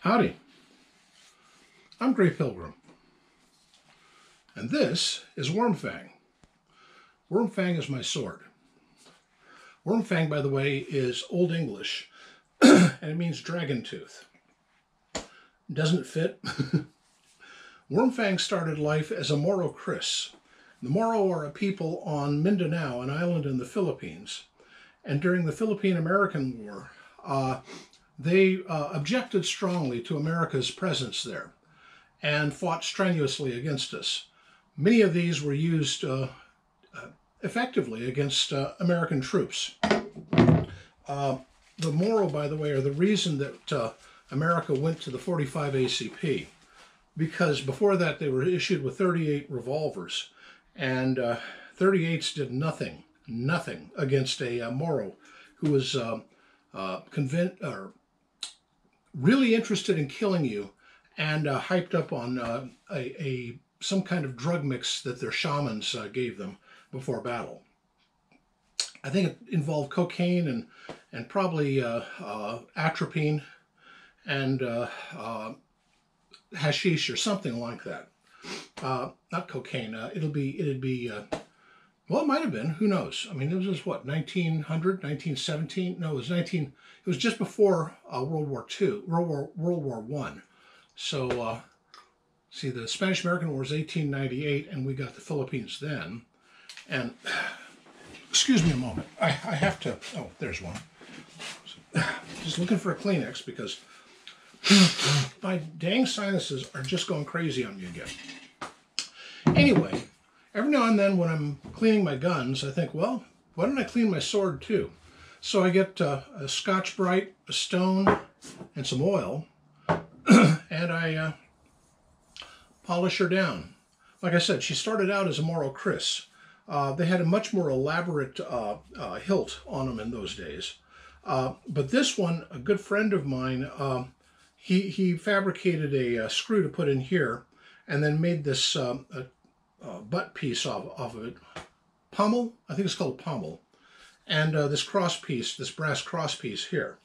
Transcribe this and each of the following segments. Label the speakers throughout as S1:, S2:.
S1: Howdy, I'm Gray Pilgrim, and this is Wormfang. Wormfang is my sword. Wormfang, by the way, is Old English, and it means dragon tooth. Doesn't it fit? Wormfang started life as a Moro Chris. The Moro are a people on Mindanao, an island in the Philippines, and during the Philippine-American War, they objected strongly to America's presence there and fought strenuously against us. Many of these were used effectively against American troops. The Moro, by the way, are the reason that America went to the 45 ACP, because before that they were issued with 38 revolvers, and 38s did nothing against a Moro who was really interested in killing you and hyped up on some kind of drug mix that their shamans gave them before battle. I think it involved cocaine and probably atropine and hashish or something like that. Not cocaine. It'd be well, it might have been. Who knows? I mean, it was what, 1900, 1917? No, it was just before World War I. So, see, the Spanish-American War was 1898, and we got the Philippines then. And, excuse me a moment. I have to, oh, there's one. Just looking for a Kleenex because my dang sinuses are just going crazy on me again. Anyway, every now and then when I'm cleaning my guns, I think, well, why don't I clean my sword too? So I get a Scotch-Brite, a stone, and some oil, and I polish her down. Like I said, she started out as a Moro Chris. They had a much more elaborate hilt on them in those days. But this one, a good friend of mine, he fabricated a screw to put in here, and then made this butt piece off of it. Pommel? I think it's called a pommel. And this cross piece, this brass cross piece here.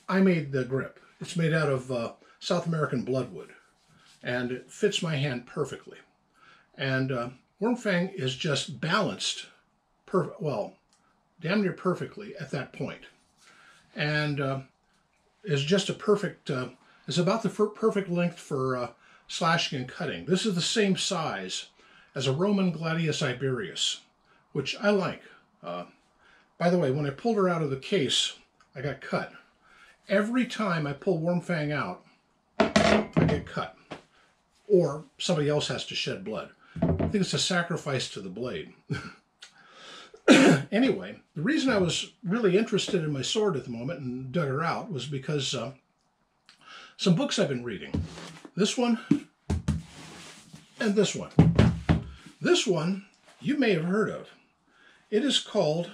S1: I made the grip. It's made out of South American bloodwood. And it fits my hand perfectly. And Wormfang is just balanced, well, damn near perfectly at that point. And is just a perfect, is about the perfect length for slashing and cutting. This is the same size as a Roman Gladius Iberius, which I like. By the way, when I pulled her out of the case, I got cut. Every time I pull Wormfang out, I get cut. Or somebody else has to shed blood. I think it's a sacrifice to the blade. Anyway, the reason I was really interested in my sword at the moment and dug her out was because some books I've been reading. This one and this one. This one you may have heard of. It is called,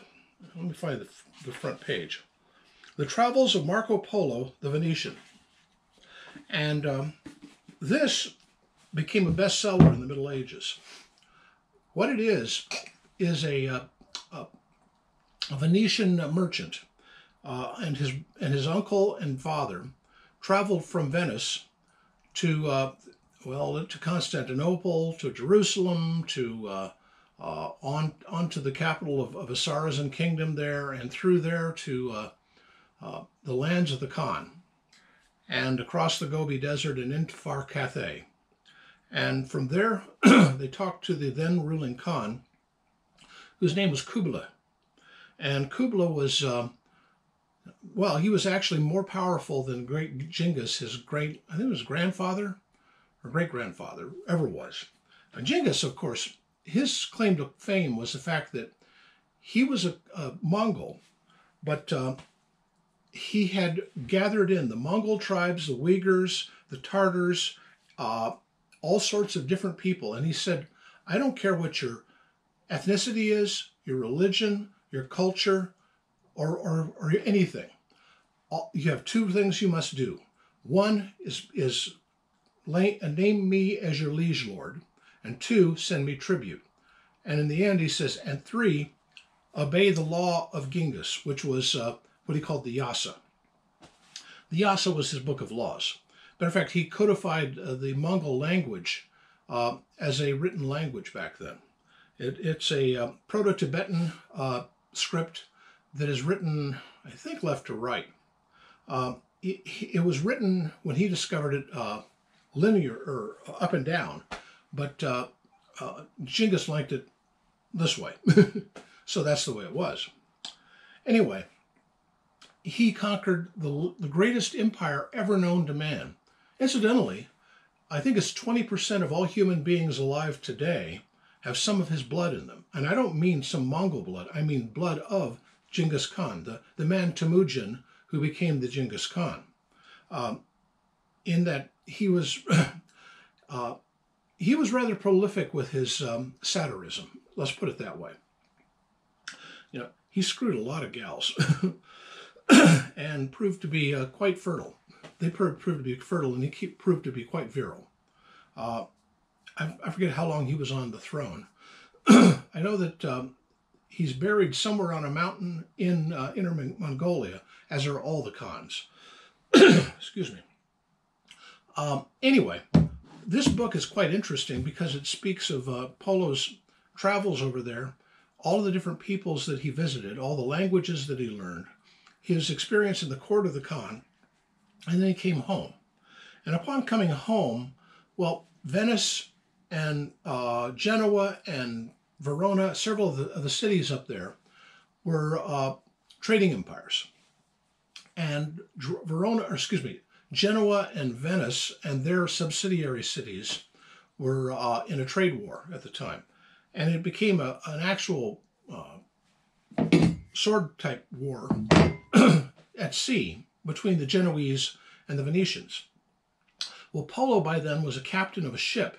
S1: let me find the front page, The Travels of Marco Polo, the Venetian. And this became a bestseller in the Middle Ages. What it is a Venetian merchant and his uncle and father traveled from Venice to to Constantinople, to Jerusalem, to on to the capital of a Saracen kingdom there, and through there to the lands of the Khan, and across the Gobi Desert and into far Cathay. And from there, they talked to the then ruling Khan, whose name was Kublai. And Kublai was, well, he was actually more powerful than great Genghis, I think it was grandfather or great-grandfather, ever was. Now, Genghis, of course, his claim to fame was the fact that he was a Mongol, but he had gathered in the Mongol tribes, the Uyghurs, the Tartars, all sorts of different people. And he said, I don't care what your ethnicity is, your religion, your culture, or anything. You have two things you must do. One is name me as your liege lord, and two, send me tribute. And in the end, he says, and three, obey the law of Genghis, which was what he called the Yasa. The Yasa was his book of laws. Matter of fact, he codified the Mongol language as a written language back then. It's a Proto-Tibetan script that is written, I think, left to right. It was written when he discovered it linear or up and down, but Genghis liked it this way, so that's the way it was. Anyway, he conquered the greatest empire ever known to man. Incidentally, I think it's 20% of all human beings alive today have some of his blood in them. And I don't mean some Mongol blood, I mean blood of Genghis Khan, the man Temujin who became the Genghis Khan. In that he was rather prolific with his satirism. Let's put it that way. You know, he screwed a lot of gals and proved to be quite fertile. They proved to be fertile, and he proved to be quite virile. I forget how long he was on the throne. I know that he's buried somewhere on a mountain in Inner Mongolia, as are all the Khans. Excuse me. Anyway, this book is quite interesting because it speaks of Polo's travels over there, all of the different peoples that he visited, all the languages that he learned, his experience in the court of the Khan, and then he came home. And upon coming home, well, Venice and Genoa and Verona, several of the cities up there, were trading empires. And Genoa and Venice and their subsidiary cities were in a trade war at the time. And it became an actual sword-type war at sea between the Genoese and the Venetians. Well, Polo by then was a captain of a ship,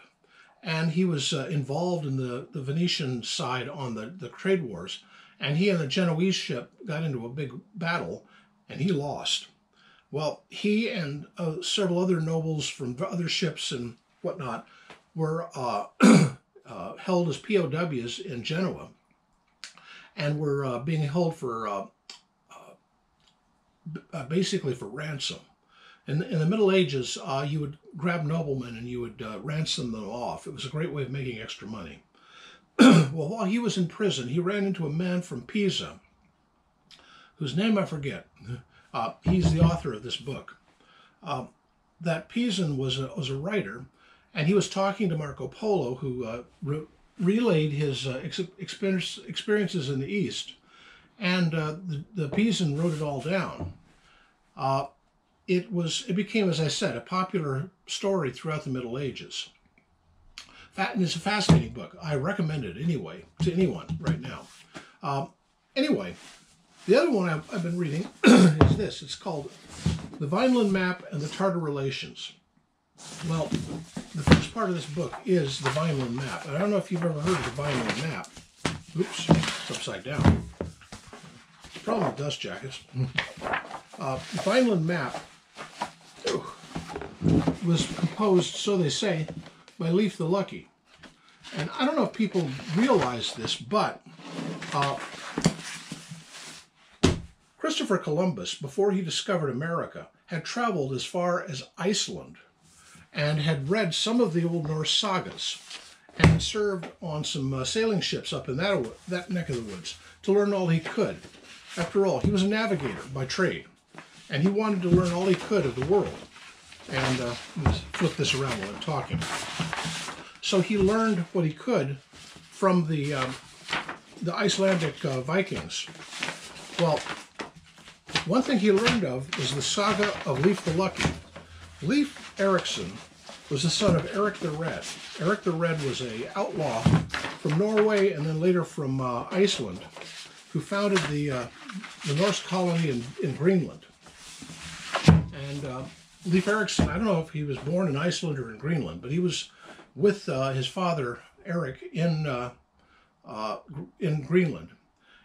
S1: and he was involved in the Venetian side on the trade wars, and he and the Genoese ship got into a big battle, and he lost. Well, he and several other nobles from other ships and whatnot were held as POWs in Genoa, and were being held for basically for ransom. In the Middle Ages, you would grab noblemen and you would ransom them off. It was a great way of making extra money. Well, while he was in prison, he ran into a man from Pisa, whose name I forget. He's the author of this book. That Pisan was a writer, and he was talking to Marco Polo, who relayed his experiences in the East, and the Pisan wrote it all down. It became, as I said, a popular story throughout the Middle Ages. And it's a fascinating book. I recommend it anyway to anyone right now. Anyway, the other one I've been reading is this. It's called The Vineland Map and the Tartar Relations. Well, the first part of this book is the Vineland Map. And I don't know if you've ever heard of the Vineland Map. Oops, it's upside down. Problem with dust jackets. The Vineland Map was composed, so they say, by Leif the Lucky. And I don't know if people realize this, but Christopher Columbus, before he discovered America, had traveled as far as Iceland and had read some of the Old Norse sagas and served on some sailing ships up in that neck of the woods to learn all he could. After all, he was a navigator by trade, and he wanted to learn all he could of the world. And let's flip this around while I'm talking. So he learned what he could from the Icelandic Vikings. Well, one thing he learned of was the saga of Leif the Lucky. Leif Erikson was the son of Eric the Red. Eric the Red was an outlaw from Norway and then later from Iceland, who founded the Norse colony in Greenland. And Leif Erikson, I don't know if he was born in Iceland or in Greenland, but he was with his father, Eric, in Greenland.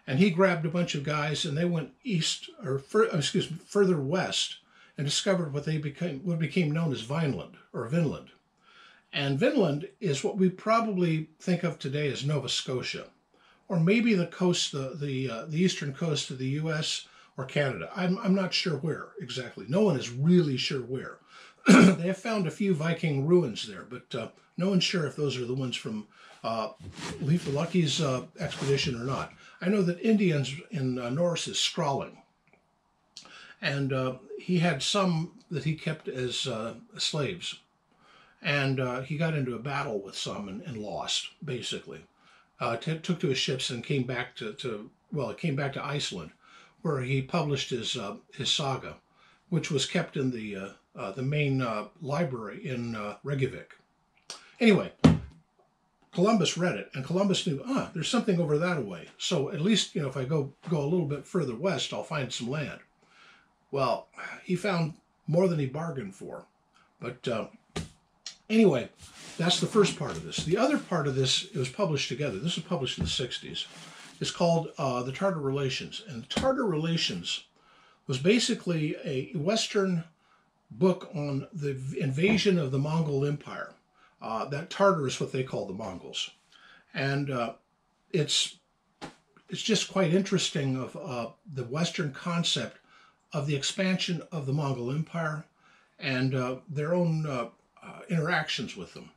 S1: And he grabbed a bunch of guys and they went further west and discovered what became known as Vineland, or Vinland. And Vinland is what we probably think of today as Nova Scotia, or maybe the coast, the eastern coast of the U.S. or Canada. I'm not sure where exactly. No one is really sure where. They have found a few Viking ruins there, but no one's sure if those are the ones from Leif the Lucky's expedition or not. I know that Indians in Norse is Skrawling, and he had some that he kept as slaves, and he got into a battle with some and lost, basically. Took to his ships and came back came back to Iceland, where he published his saga, which was kept in the main library in Reykjavik. Anyway, Columbus read it, and Columbus knew, there's something over that way. So at least, if I go a little bit further west, I'll find some land. Well, he found more than he bargained for. But anyway, that's the first part of this. The other part of this, it was published together. This was published in the 60s. It's called The Tartar Relations. And Tartar Relations was basically a Western book on the invasion of the Mongol Empire. That Tartar is what they call the Mongols. And it's just quite interesting of the Western concept of the expansion of the Mongol Empire and their own interactions with them.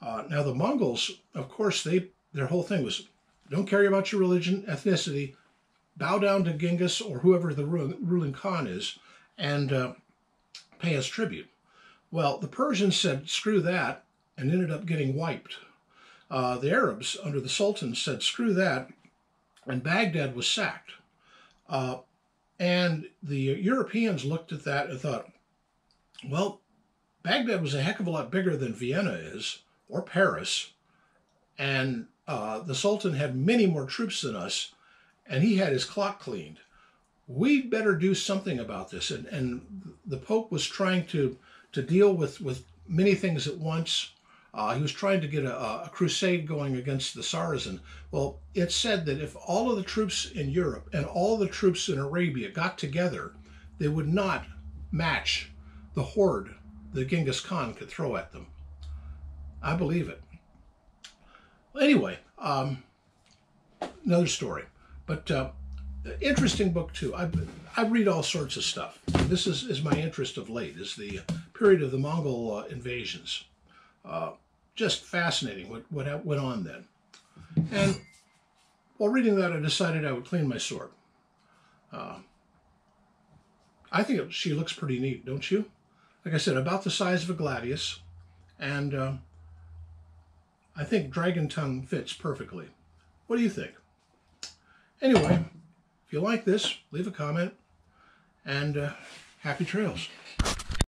S1: Now the Mongols, of course, their whole thing was, don't care about your religion, ethnicity, bow down to Genghis or whoever the ruling Khan is, and pay us tribute. Well, the Persians said, screw that, and ended up getting wiped. The Arabs, under the Sultan, said, screw that, and Baghdad was sacked. And the Europeans looked at that and thought, well, Baghdad was a heck of a lot bigger than Vienna is, or Paris, and the Sultan had many more troops than us, and he had his clock cleaned. We'd better do something about this. And the Pope was trying to deal with many things at once. He was trying to get a crusade going against the Saracen. Well, it's said that if all of the troops in Europe and all of the troops in Arabia got together, they would not match the horde that Genghis Khan could throw at them. I believe it. Well, anyway, another story. But interesting book, too. I read all sorts of stuff. This is my interest of late, is the period of the Mongol invasions. Just fascinating what went on then. And while reading that, I decided I would clean my sword. I think she looks pretty neat, don't you? Like I said, about the size of a gladius, and I think dragon tongue fits perfectly. What do you think? Anyway, if you like this, leave a comment, and happy trails.